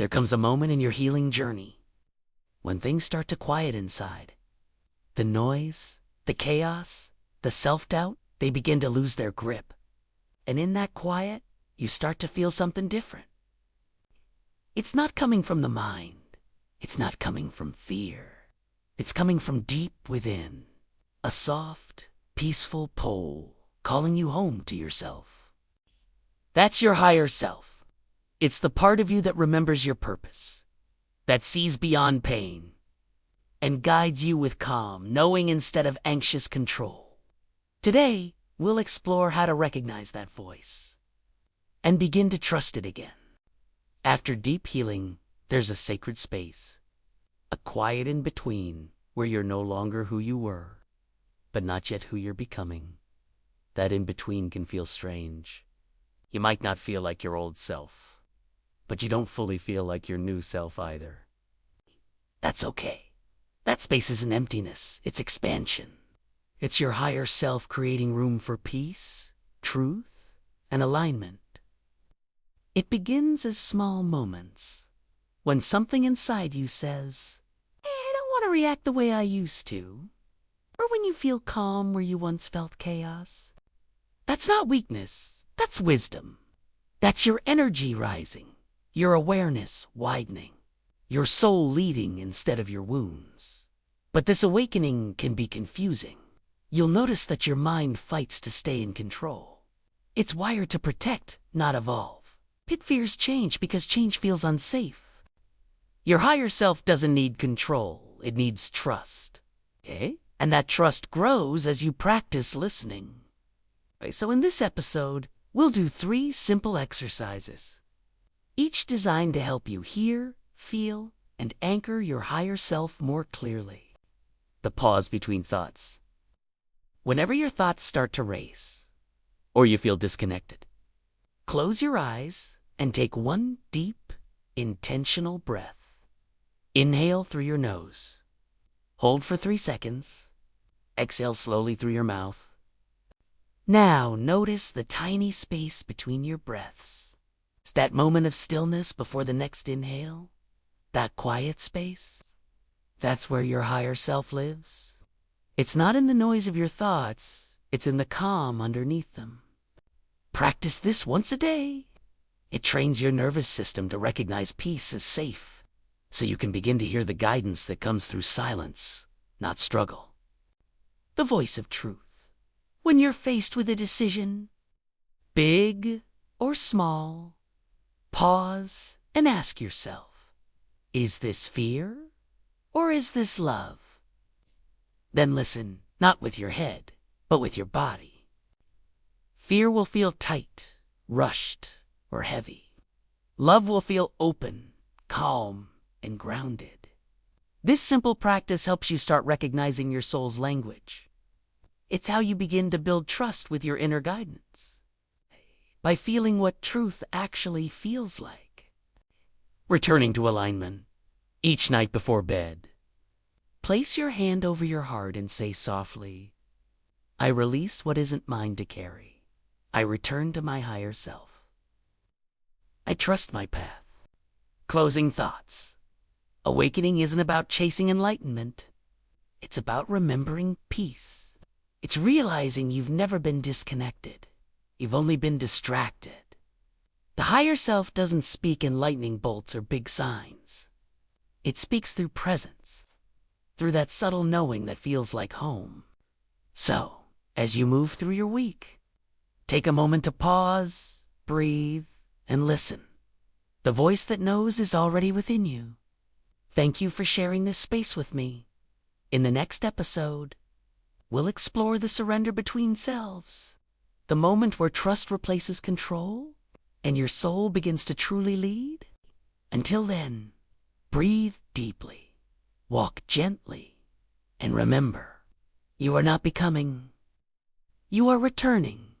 There comes a moment in your healing journey when things start to quiet inside. The noise, the chaos, the self-doubt, they begin to lose their grip. And in that quiet, you start to feel something different. It's not coming from the mind. It's not coming from fear. It's coming from deep within. A soft, peaceful pull calling you home to yourself. That's your higher self. It's the part of you that remembers your purpose, that sees beyond pain, and guides you with calm, knowing instead of anxious control. Today, we'll explore how to recognize that voice and begin to trust it again. After deep healing, there's a sacred space, a quiet in between where you're no longer who you were, but not yet who you're becoming. That in between can feel strange. You might not feel like your old self, but you don't fully feel like your new self either. That's okay. That space isn't emptiness, it's expansion. It's your higher self creating room for peace, truth, and alignment. It begins as small moments, when something inside you says, I don't want to react the way I used to. Or when you feel calm where you once felt chaos. That's not weakness, that's wisdom. That's your energy rising, your awareness widening, your soul leading instead of your wounds. But this awakening can be confusing. You'll notice that your mind fights to stay in control. It's wired to protect, not evolve. It fears change because change feels unsafe. Your higher self doesn't need control, it needs trust. Okay? And that trust grows as you practice listening. So in this episode, we'll do 3 simple exercises, each designed to help you hear, feel, and anchor your higher self more clearly. The pause between thoughts. Whenever your thoughts start to race, or you feel disconnected, close your eyes and take 1 deep, intentional breath. Inhale through your nose. Hold for 3 seconds. Exhale slowly through your mouth. Now notice the tiny space between your breaths. It's that moment of stillness before the next inhale. That quiet space. That's where your higher self lives. It's not in the noise of your thoughts. It's in the calm underneath them. Practice this once a day. It trains your nervous system to recognize peace as safe, so you can begin to hear the guidance that comes through silence, not struggle. The voice of truth. When you're faced with a decision, big or small, pause and ask yourself, is this fear or is this love? Then listen, not with your head, but with your body. Fear will feel tight, rushed, or heavy. Love will feel open, calm, and grounded. This simple practice helps you start recognizing your soul's language. It's how you begin to build trust with your inner guidance, by feeling what truth actually feels like. Returning to alignment. Each night before bed, place your hand over your heart and say softly, I release what isn't mine to carry. I return to my higher self. I trust my path. Closing thoughts. Awakening isn't about chasing enlightenment. It's about remembering peace. It's realizing you've never been disconnected. You've only been distracted. The higher self doesn't speak in lightning bolts or big signs. It speaks through presence, through that subtle knowing that feels like home. So, as you move through your week, take a moment to pause, breathe, and listen. The voice that knows is already within you. Thank you for sharing this space with me. In the next episode, we'll explore the surrender between selves, the moment where trust replaces control and your soul begins to truly lead. Until then, breathe deeply, walk gently, and remember, you are not becoming, you are returning.